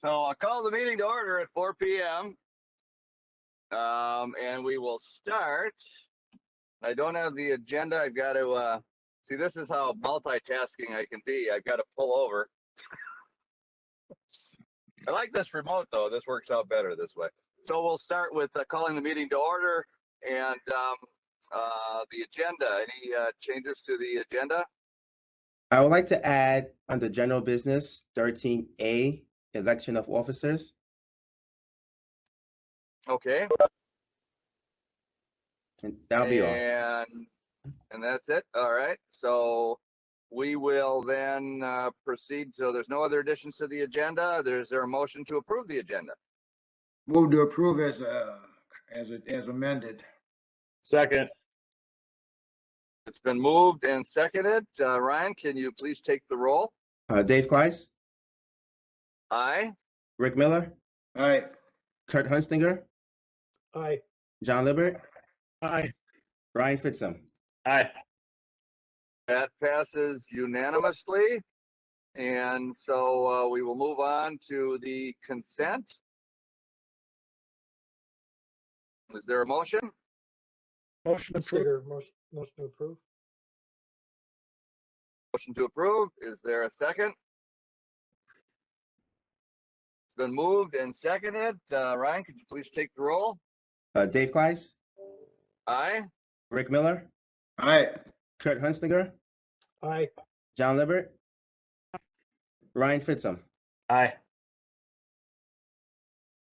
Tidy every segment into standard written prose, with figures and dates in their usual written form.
So I'll call the meeting to order at 4 p.m. And we will start. I don't have the agenda. I've got to see. This is how multitasking I can be. I've got to pull over. I like this remote though. This works out better this way. So we'll start with calling the meeting to order and the agenda. Any changes to the agenda? I would like to add under general business 13A, election of officers. Okay. And that'll be all. And that's it. All right. So we will then proceed. So there's no other additions to the agenda. Is there a motion to approve the agenda? Move to approve as amended. Second. It's been moved and seconded. Ryan, can you please take the roll? Dave Kleiss, Aye. Rick Miller, Aye. Kurt Hunstinger, Aye. John Libert, Aye. Ryan Fitzum. Aye. That passes unanimously. And so we will move on to the consent. Is there a motion? Motion Consider motion to approve. Motion to approve. Is there a second? It's been moved and seconded. Ryan, could you please take the roll? Dave Kleiss, Aye. Rick Miller, Aye. Kurt Hunstinger, Aye. John Libert, Ryan Fitzum. Aye.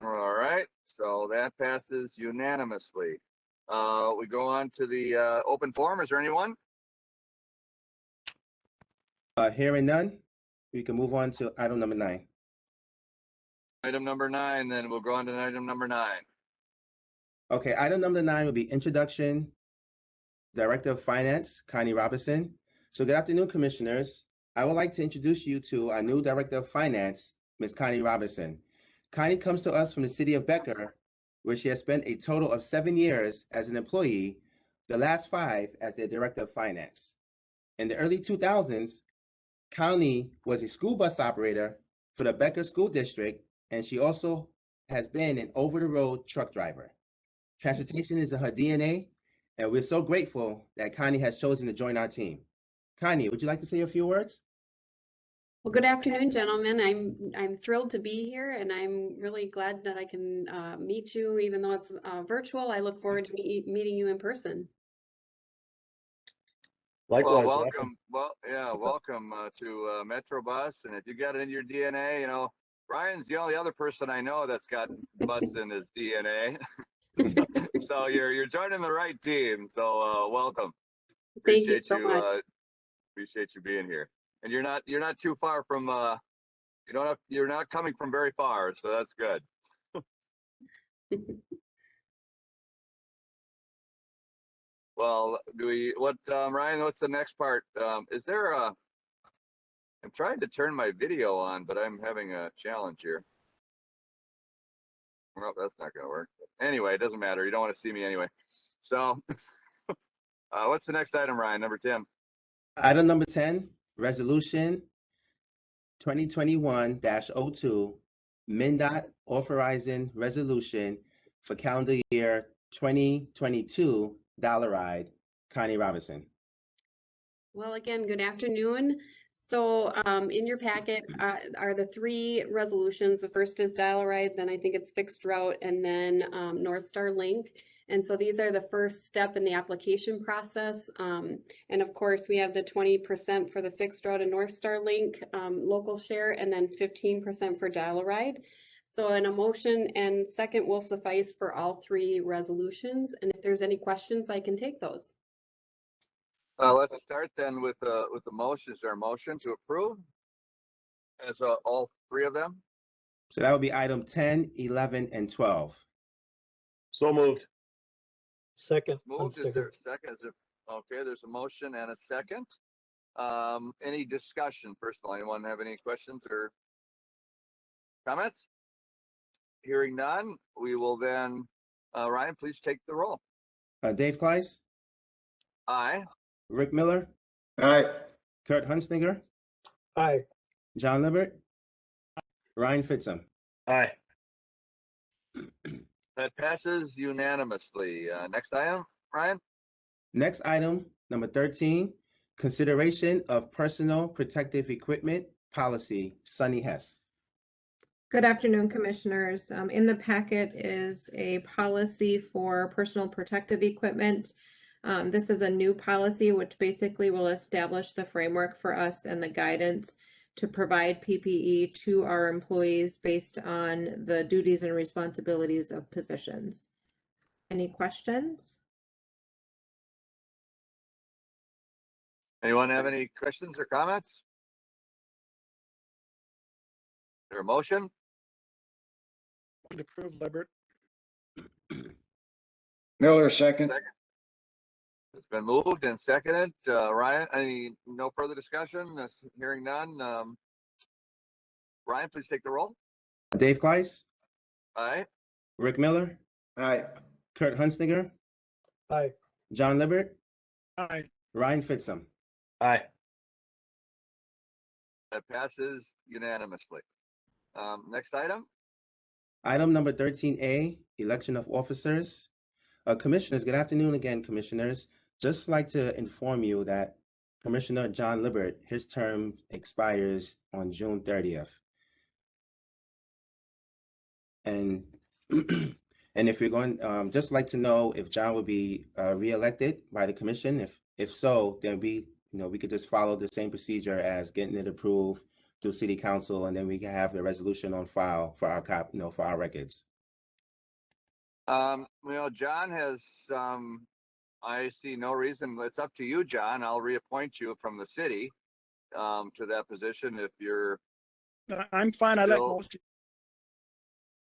All right. So that passes unanimously. We go on to the open forum. Is there anyone? Hearing none, we can move on to item number 9. Item number 9, then we'll go on to item number 9. Okay, item number 9 will be introduction. Director of Finance, Connie Robinson. So good afternoon, commissioners. I would like to introduce you to our new Director of Finance, Ms. Connie Robinson. Connie comes to us from the city of Becker, where she has spent a total of 7 years as an employee, the last 5 as their Director of Finance. In the early 2000s, Connie was a school bus operator for the Becker School District, and she also has been an over-the-road truck driver. Transportation is in her DNA, and we're so grateful that Connie has chosen to join our team. Connie, would you like to say a few words? Well, good afternoon, gentlemen. I'm thrilled to be here, and I'm really glad that I can meet you, even though it's virtual. I look forward to meeting you in person. Likewise. Well, welcome. Welcome to Metrobus. And if you got it in your DNA, you know, Ryan's the only other person I know that's got bus in his DNA. So you're joining the right team. So welcome. Thank you so much. Appreciate you being here. And you're not too far from you're not coming from very far, so that's good. Well, Ryan, what's the next part? Is there I'm trying to turn my video on, but I'm having a challenge here. Well, that's not gonna work. Anyway, it doesn't matter. You don't want to see me anyway. So what's the next item, Ryan? Number 10. Item number 10, resolution 2021-02, MnDOT authorizing resolution for calendar year 2022 dollar ride. Connie Robinson. Well, again, good afternoon. So in your packet are the 3 resolutions. The first is dial-a-ride, then I think it's fixed route, and then North Star Link. And so these are the first step in the application process. And of course, we have the 20% for the fixed route and North Star Link local share, and then 15% for dial-a-ride. So an motion and second will suffice for all 3 resolutions. And if there's any questions, I can take those. Let's start then with the motion. Is there a motion to approve as all 3 of them? So that would be item 10, 11, and 12. So moved. Second. Moved. Is there a second? Okay, there's a motion and a second. Any discussion? First of all, anyone have any questions or comments? Hearing none, we will then, Ryan, please take the roll. Dave Kleiss, Aye. Rick Miller, Aye. Kurt Hunstinger, Aye. John Libert, Ryan Fitzum. Aye. That passes unanimously. Next item, Ryan? Next item, number 13, consideration of personal protective equipment policy, Sunny Hess. Good afternoon, Commissioners. In the packet is a policy for personal protective equipment. This is a new policy which basically will establish the framework for us and the guidance to provide PPE to our employees based on the duties and responsibilities of positions. Any questions? Anyone have any questions or comments? Is there a motion? Motion to approve, Lippert. Miller, second. Second. It's been moved and seconded. Ryan, no further discussion? Hearing none. Ryan, please take the roll. Dave Kleis, Aye. Rick Miller, Aye. Kurt Huntsniger, Aye. John Libbert, Aye. Ryan Fitzum. Aye. That passes unanimously. Next item? Item number 13A, election of officers. Commissioners, good afternoon again, Commissioners. Just like to inform you that Commissioner John Libbert, his term expires on June 30th. And and if you're going, just like to know if John would be reelected by the commission. If so, then we could just follow the same procedure as getting it approved through City Council, and then we can have the resolution on file for our for our records. John has, I see no reason. It's up to you, John. I'll reappoint you from the city to that position if you're. I'm fine. I like Bill? most.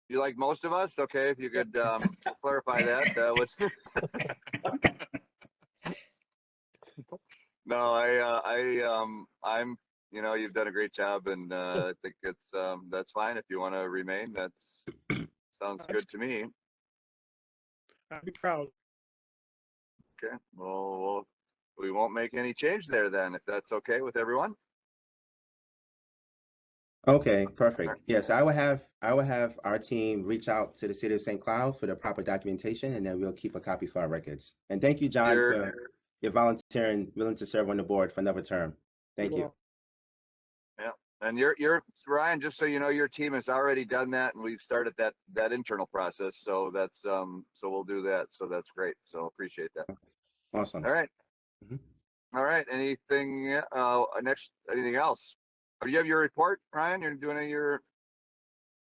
You like most of us? Okay, if you could clarify that would. No, I'm. You've done a great job, and I think that's fine. If you want to remain, sounds good to me. I'd be proud. Okay, well, we won't make any change there then, if that's okay with everyone. Okay, perfect. Yes, I will have our team reach out to the city of St. Cloud for the proper documentation, and then we'll keep a copy for our records. And thank you, John, for your volunteering, willing to serve on the board for another term. Thank you. Yeah, and you're Ryan. Just so you know, your team has already done that, and we've started that internal process. So that's so we'll do that. So that's great. So appreciate that. Awesome. All right. Mhm. All right. Anything anything else? Oh, you have your report, Ryan? You're doing your.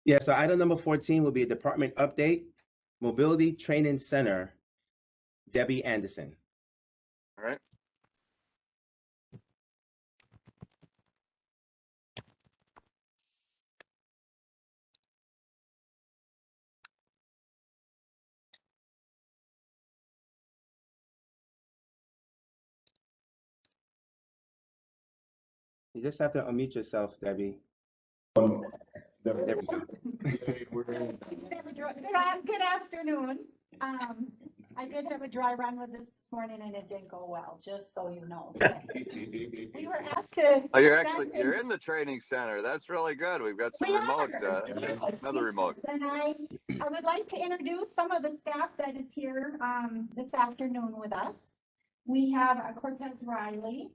Yeah, so item number 14 will be a department update, Mobility Training Center, Debbie Anderson. All right. You just have to unmute yourself, Debbie. There we go. Good afternoon. I did have a dry run with this morning and it didn't go well, just so you know. We were asked to. Oh, you're in the training center. That's really good. We've got some remote, another remote. And I would like to introduce some of the staff that is here this afternoon with us. We have Cortez Riley.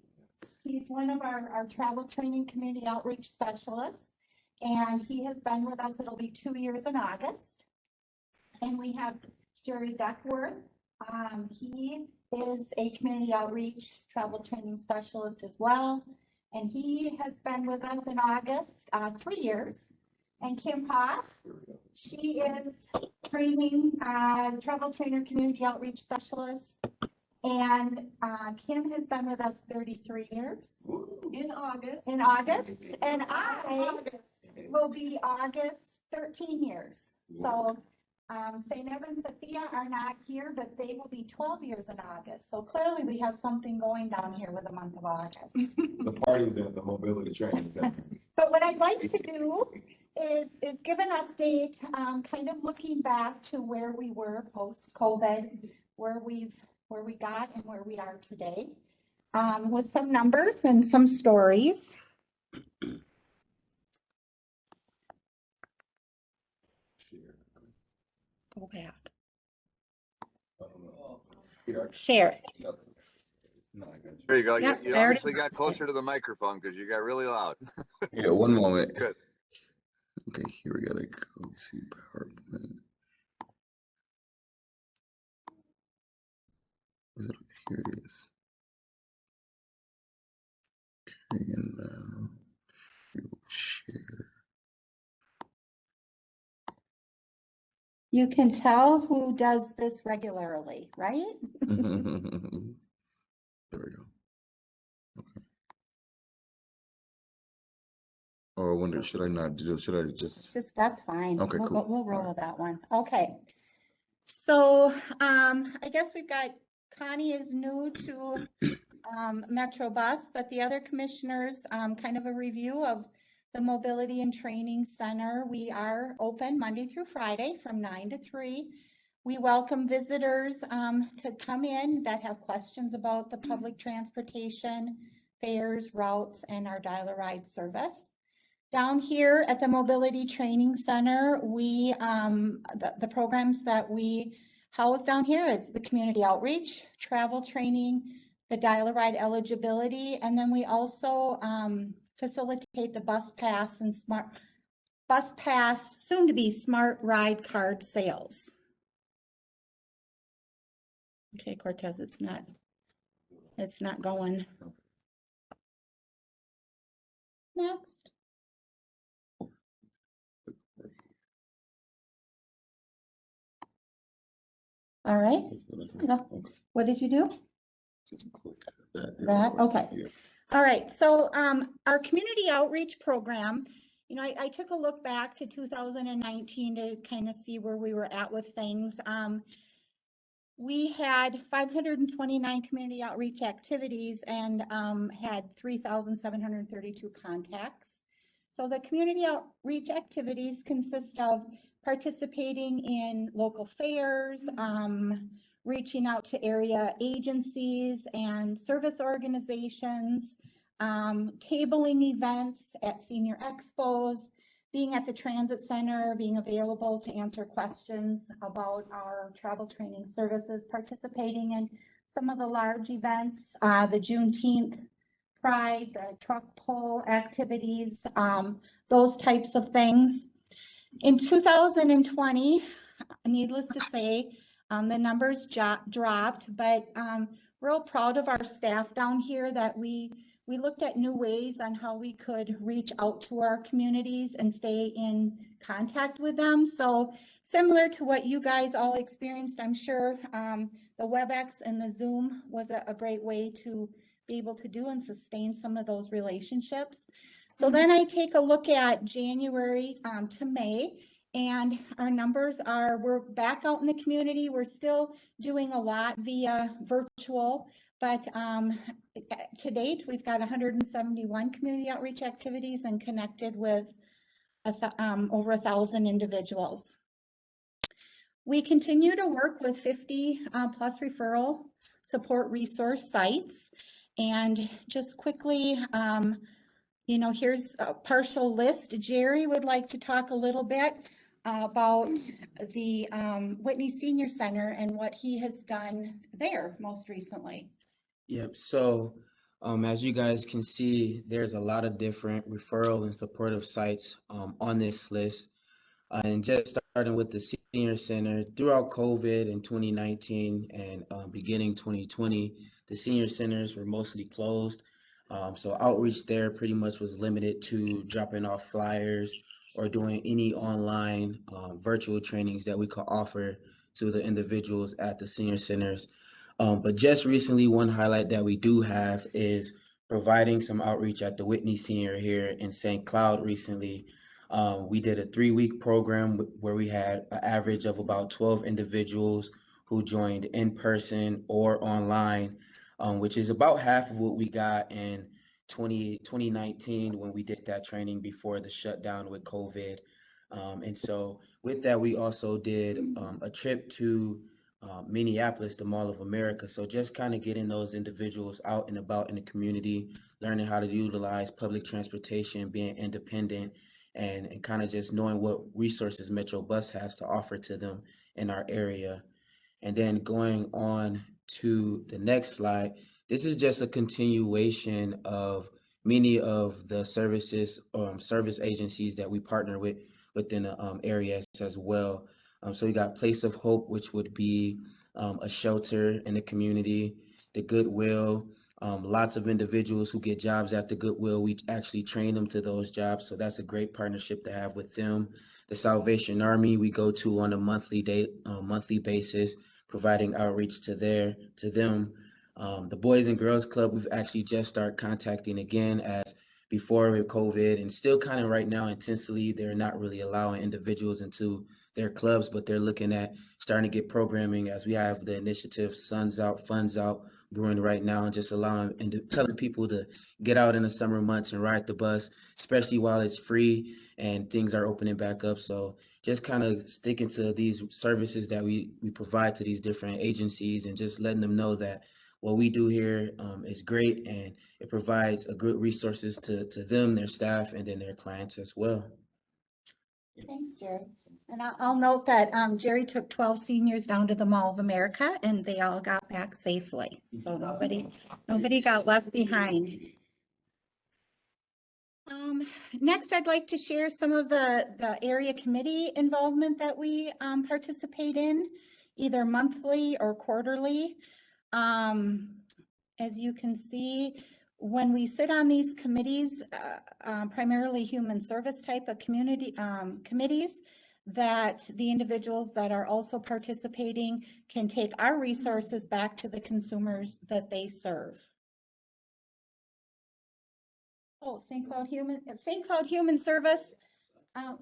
He's one of our travel training community outreach specialists, and he has been with us. It'll be 2 years in August. And we have Jerry Duckworth. He is a community outreach travel training specialist as well. And he has been with us in August, 3 years. And Kim Poff, she is training, travel trainer, community outreach specialist. And Kim has been with us 33 years. In August. And I will be August 13 years. So St. Evan and Sophia are not here, but they will be 12 years in August. So clearly we have something going down here with the month of August. The parties at the mobility training center. But what I'd like to do is give an update, kind of looking back to where we were post-COVID, where we got and where we are today, with some numbers and some stories. Go back. I don't know. Here, Share. no, I got you. There you go. Yep, You I already obviously got closer to the microphone because you got really loud. Yeah, one moment. That's good. Okay, here we gotta go to PowerPoint. Here it is. Okay, and now we will share. You can tell who does this regularly, right? There we go. Okay. Or I wonder, should I not do? Should I just? Just, that's fine. Okay, We'll- cool. We'll roll Alright. with that one. Okay. So, I guess we've got, Connie is new to, Metro Bus, but the other commissioners, kind of a review of the Mobility and Training Center. We are open Monday through Friday from 9 to 3. We welcome visitors, to come in that have questions about the public transportation, fares, routes, and our dial-a-ride service. Down here at the Mobility Training Center, we, the programs that we house down here is the community outreach, travel training, the dial-a-ride eligibility, and then we also, facilitate the bus pass and soon to be smart ride card sales. Okay, Cortez, it's not going. Next. All right, there we go. Okay, What did you do? just click that. That, okay. Yeah. All right, so our community outreach program, I took a look back to 2019 to kind of see where we were at with things. We had 529 community outreach activities and had 3,732 contacts. So the community outreach activities consist of participating in local fairs, reaching out to area agencies and service organizations, tabling events at senior expos, being at the transit center, being available to answer questions about our travel training services, participating in some of the large events, the Juneteenth Pride, the truck pull activities, those types of things. In 2020, needless to say, the numbers dropped, but real proud of our staff down here that we looked at new ways on how we could reach out to our communities and stay in contact with them. So similar to what you guys all experienced, I'm sure the WebEx and the Zoom was a great way to be able to do and sustain some of those relationships. So then I take a look at January to May, and our numbers are, we're back out in the community. We're still doing a lot via virtual, but to date, we've got 171 community outreach activities and connected with over 1,000 individuals. We continue to work with 50 plus referral support resource sites. And just quickly, here's a partial list. Jerry would like to talk a little bit about the Whitney Senior Center and what he has done there most recently. Yep. So, as you guys can see, there's a lot of different referral and supportive sites on this list. And just starting with the Senior Center, throughout COVID in 2019 and beginning 2020, the Senior Centers were mostly closed. So outreach there pretty much was limited to dropping off flyers or doing any online virtual trainings that we could offer to the individuals at the Senior Centers. But just recently, one highlight that we do have is providing some outreach at the Whitney Senior here in St. Cloud recently. We did a 3-week program where we had an average of about 12 individuals who joined in person or online, which is about half of what we got in 2019 when we did that training before the shutdown with COVID. And so with that, we also did a trip to Minneapolis, the Mall of America. So just kind of getting those individuals out and about in the community, learning how to utilize public transportation, being independent, and kind of just knowing what resources Metro Bus has to offer to them in our area. And then going on to the next slide, this is just a continuation of many of the services, service agencies that we partner with within the areas as well. So you got Place of Hope, which would be a shelter in the community, the Goodwill, lots of individuals who get jobs at the Goodwill. We actually train them to those jobs. So that's a great partnership to have with them. The Salvation Army, we go to on a monthly basis, providing outreach to them. The Boys and Girls Club, we've actually just started contacting again, as before with COVID, and still kind of right now intensely, they're not really allowing individuals into their clubs, but they're looking at starting to get programming, as we have the initiative Suns Out, Funds Out brewing right now, and just allowing and telling people to get out in the summer months and ride the bus, especially while it's free and things are opening back up. So just kind of sticking to these services that we provide to these different agencies, and just letting them know that what we do here is great, and it provides a good resources to them, their staff, and then their clients as well. Thanks, Jerry. And I'll note that Jerry took 12 seniors down to the Mall of America and they all got back safely. So nobody got left behind. Next, I'd like to share some of the area committee involvement that we participate in, either monthly or quarterly. As you can see, when we sit on these committees, primarily human service type of community committees, that the individuals that are also participating can take our resources back to the consumers that they serve. Oh, St. Cloud Human Service.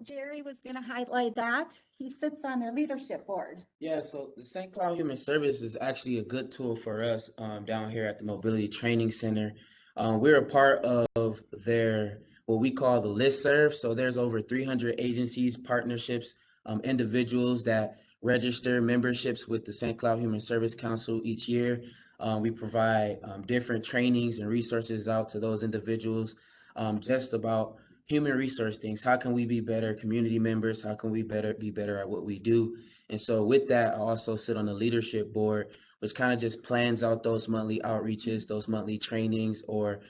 Jerry was going to highlight that. He sits on their leadership board. Yeah, so the St. Cloud Human Service is actually a good tool for us down here at the Mobility Training Center. We're a part of their, what we call the listserv. So there's over 300 agencies, partnerships, individuals that register memberships with the St. Cloud Human Service Council each year. We provide different trainings and resources out to those individuals, just about human resource things. How can we be better community members? How can we be better at what we do? And so with that, I also sit on the leadership board, which kind of just plans out those monthly outreaches, those monthly trainings, or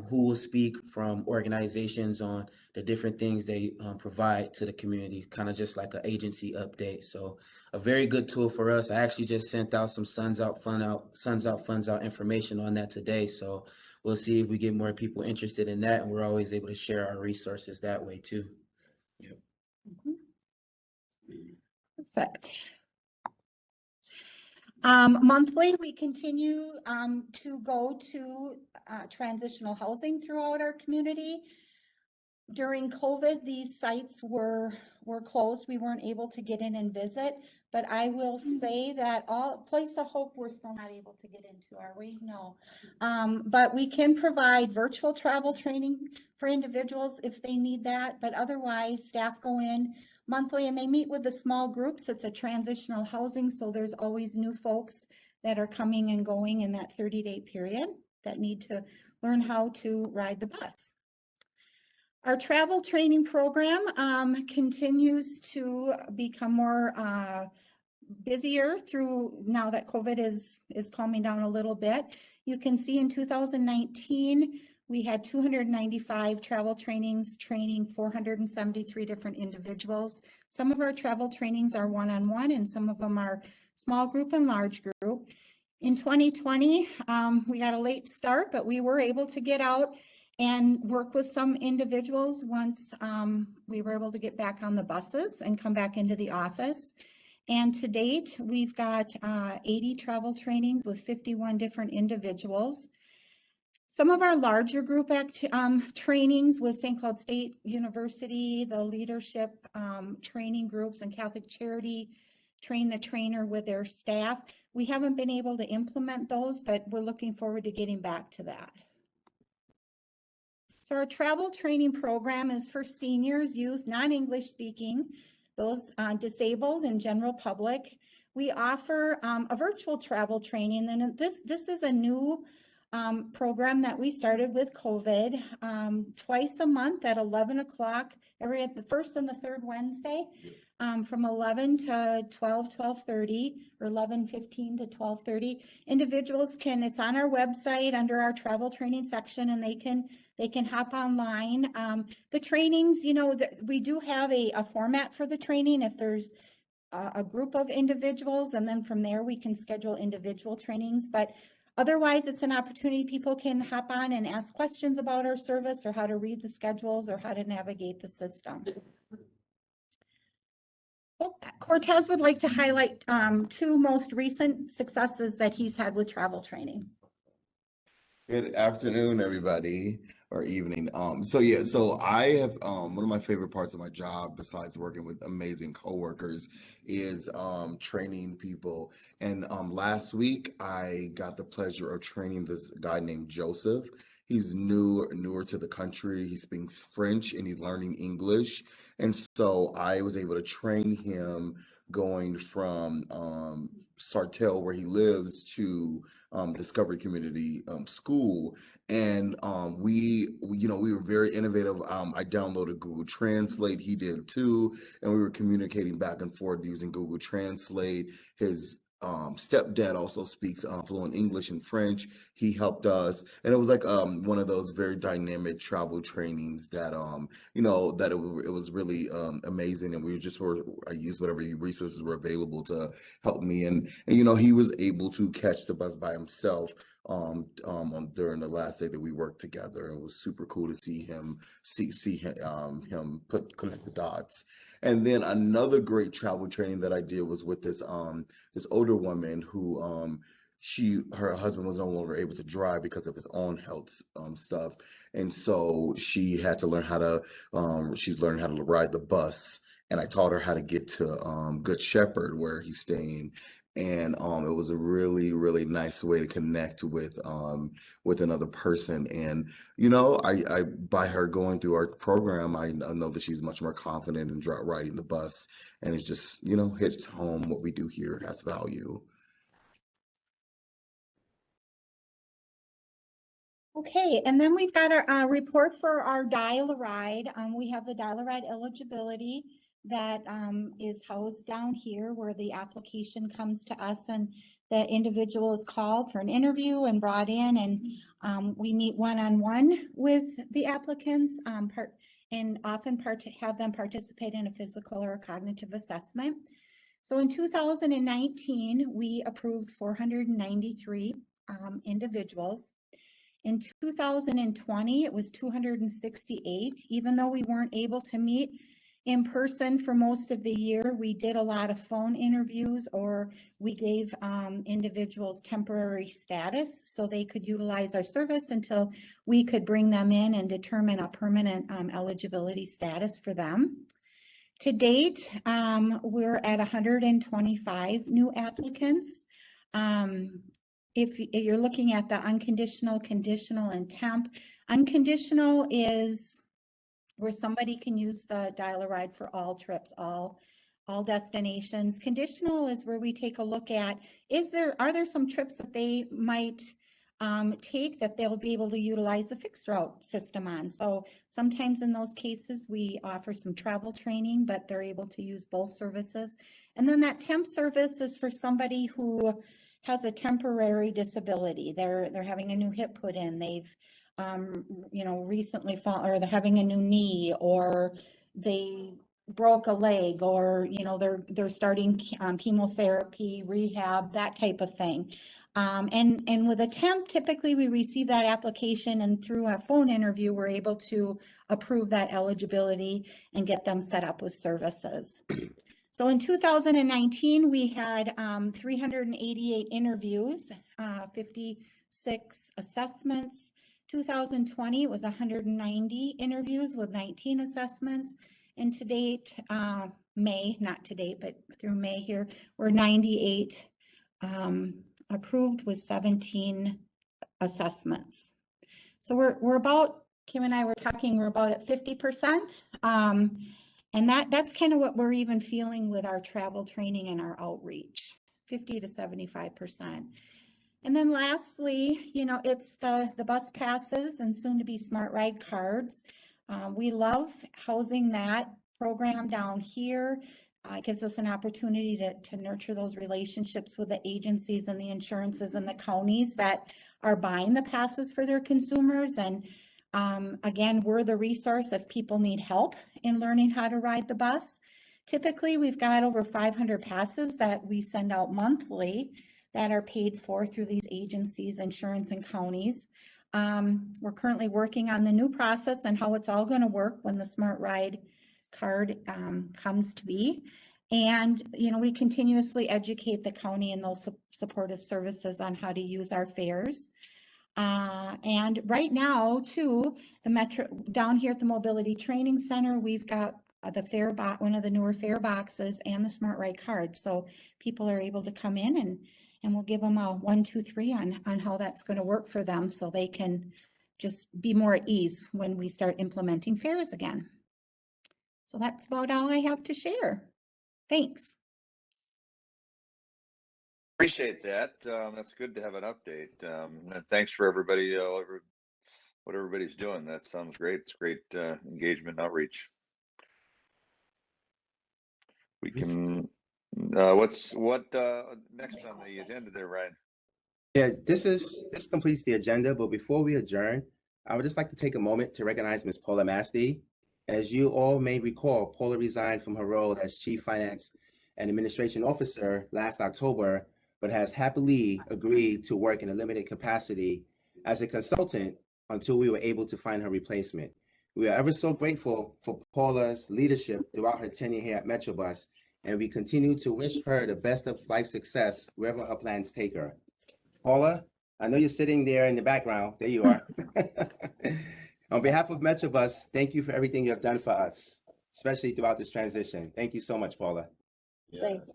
who will speak from organizations on the different things they provide to the community, kind of just like an agency update. So a very good tool for us. I actually just sent out some Suns Out, Funds Out information on that today. So we'll see if we get more people interested in that, and we're always able to share our resources that way too. Yep. Perfect. Monthly, we continue to go to transitional housing throughout our community. During COVID, these sites were closed. We weren't able to get in and visit, but I will say that Place of Hope, we're still not able to get into, are we? No. But we can provide virtual travel training for individuals if they need that, but otherwise staff go in monthly and they meet with the small groups. It's a transitional housing, so there's always new folks that are coming and going in that 30-day period that need to learn how to ride the bus. Our travel training program continues to become more busier through now that COVID is calming down a little bit. You can see in 2019, we had 295 travel trainings, training 473 different individuals. Some of our travel trainings are one-on-one and some of them are small group and large group. In 2020, we got a late start, but we were able to get out and work with some individuals once we were able to get back on the buses and come back into the office. And to date, we've got 80 travel trainings with 51 different individuals. Some of our larger group trainings with St. Cloud State University, the leadership training groups, and Catholic Charity Train the Trainer with their staff. We haven't been able to implement those, but we're looking forward to getting back to that. So our travel training program is for seniors, youth, non-English speaking, those disabled and general public. We offer a virtual travel training, and this is a new program that we started with COVID, twice a month at 11 o'clock, the first and the third Wednesday, from 11 to 12:30, or 11:15 to 12:30. Individuals it's on our website under our travel training section, and they can hop online. The trainings, we do have a format for the training if there's a group of individuals, and then from there we can schedule individual trainings. But otherwise, it's an opportunity people can hop on and ask questions about our service, or how to read the schedules, or how to navigate the system. Cortez would like to highlight two most recent successes that he's had with travel training. Good afternoon, everybody, or evening. So I have one of my favorite parts of my job, besides working with amazing coworkers, is training people. And last week I got the pleasure of training this guy named Joseph. He's newer to the country. He speaks French and he's learning English. And so I was able to train him going from Sartell, where he lives, to Discovery Community School. And we were very innovative. I downloaded Google Translate. He did too. And we were communicating back and forth using Google Translate. His stepdad also speaks fluent English and French. He helped us, and it was like one of those very dynamic travel trainings that that it was really amazing. And I used whatever resources were available to help me, and he was able to catch the bus by himself during the last day that we worked together. It was super cool to see him connect the dots. And then another great travel training that I did was with this older woman who her husband was no longer able to drive because of his own health stuff, and so she had to learn how to she's learning how to ride the bus. And I taught her how to get to Good Shepherd, where he's staying. And it was a really, really nice way to connect with another person. And I by her going through our program, I know that she's much more confident in riding the bus, and it's just hits home what we do here has value. Okay, and then we've got our report for our Dial-A-Ride. We have the Dial-A-Ride eligibility that is housed down here, where the application comes to us and the individual is called for an interview and brought in, and we meet one-on-one with the applicants, and often have them participate in a physical or a cognitive assessment. So in 2019, we approved 493 individuals. In 2020, it was 268. Even though we weren't able to meet in person for most of the year, we did a lot of phone interviews, or we gave individuals temporary status so they could utilize our service until we could bring them in and determine a permanent eligibility status for them. To date, we're at 125 new applicants. If you're looking at the unconditional, conditional, and temp, unconditional is where somebody can use the Dial-A-Ride for all trips, all destinations. Conditional is where we take a look at, are there some trips that they might take that they'll be able to utilize a fixed route system on. So sometimes in those cases, we offer some travel training, but they're able to use both services. And then that temp service is for somebody who has a temporary disability. They're having a new hip put in. They've recently fallen, or they're having a new knee, or they broke a leg, or they're starting chemotherapy, rehab, that type of thing. And with a temp, typically we receive that application, and through a phone interview, we're able to approve that eligibility and get them set up with services. So in 2019, we had 388 interviews, 56 assessments. 2020, it was 190 interviews with 19 assessments. And to date, not to date, but through May here, we're 98 approved with 17 assessments. So we're about, Kim and I were talking, we're about at 50%. And that's kind of what we're even feeling with our travel training and our outreach, 50 to 75%. And then lastly, it's the bus passes and soon to be Smart Ride cards. We love housing that program down here. It gives us an opportunity to nurture those relationships with the agencies and the insurances and the counties that are buying the passes for their consumers. And again, we're the resource if people need help in learning how to ride the bus. Typically, we've got over 500 passes that we send out monthly that are paid for through these agencies, insurance and counties. We're currently working on the new process and how it's all going to work when the Smart Ride card comes to be. And, we continuously educate the county and those supportive services on how to use our fares. And right now too, down here at the Mobility Training Center, we've got one of the newer fare boxes and the Smart Ride card. So people are able to come in and we'll give them a 1, 2, 3 on how that's going to work for them so they can just be more at ease when we start implementing fares again. So that's about all I have to share. Thanks. Appreciate that. That's good to have an update. And thanks for everybody, what everybody's doing. That sounds great. It's great engagement and outreach. We can, what's next on the agenda there, Ryan? Yeah, this completes the agenda, but before we adjourn, I would just like to take a moment to recognize Ms. Paula Masti. As you all may recall, Paula resigned from her role as Chief Finance and Administration Officer last October, but has happily agreed to work in a limited capacity as a consultant until we were able to find her replacement. We are ever so grateful for Paula's leadership throughout her tenure here at Metrobus, and we continue to wish her the best of life success wherever her plans take her. Paula, I know you're sitting there in the background. There you are. On behalf of Metrobus, thank you for everything you have done for us, especially throughout this transition. Thank you so much, Paula. Thanks.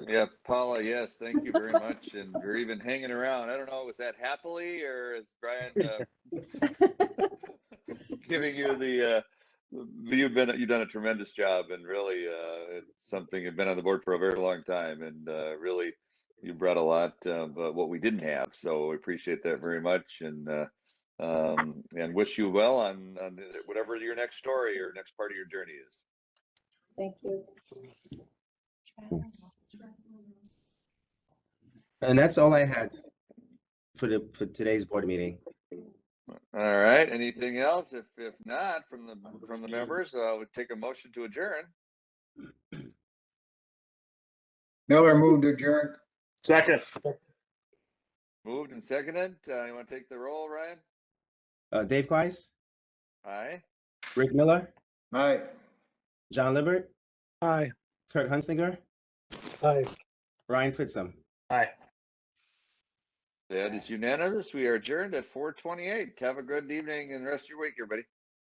Yeah, Paula, yes, thank you very much. And you're even hanging around. I don't know, was that happily or is Brian giving you the you've done a tremendous job and really it's something you've been on the board for a very long time and really you brought a lot of what we didn't have. So we appreciate that very much and wish you well on whatever your next story or next part of your journey is. Thank you. And that's all I had for today's board meeting. All right. Anything else? If not, from the members, I would take a motion to adjourn. Miller moved to adjourn. Second. Moved and seconded. You want to take the roll, Ryan? Dave Kleiss, Aye. Rick Miller, Aye. John Libert, Aye. Kurt Hunsinger, Aye. Ryan Fitzum. Aye. That is unanimous. We are adjourned at 4:28. Have a good evening and rest of your week, everybody.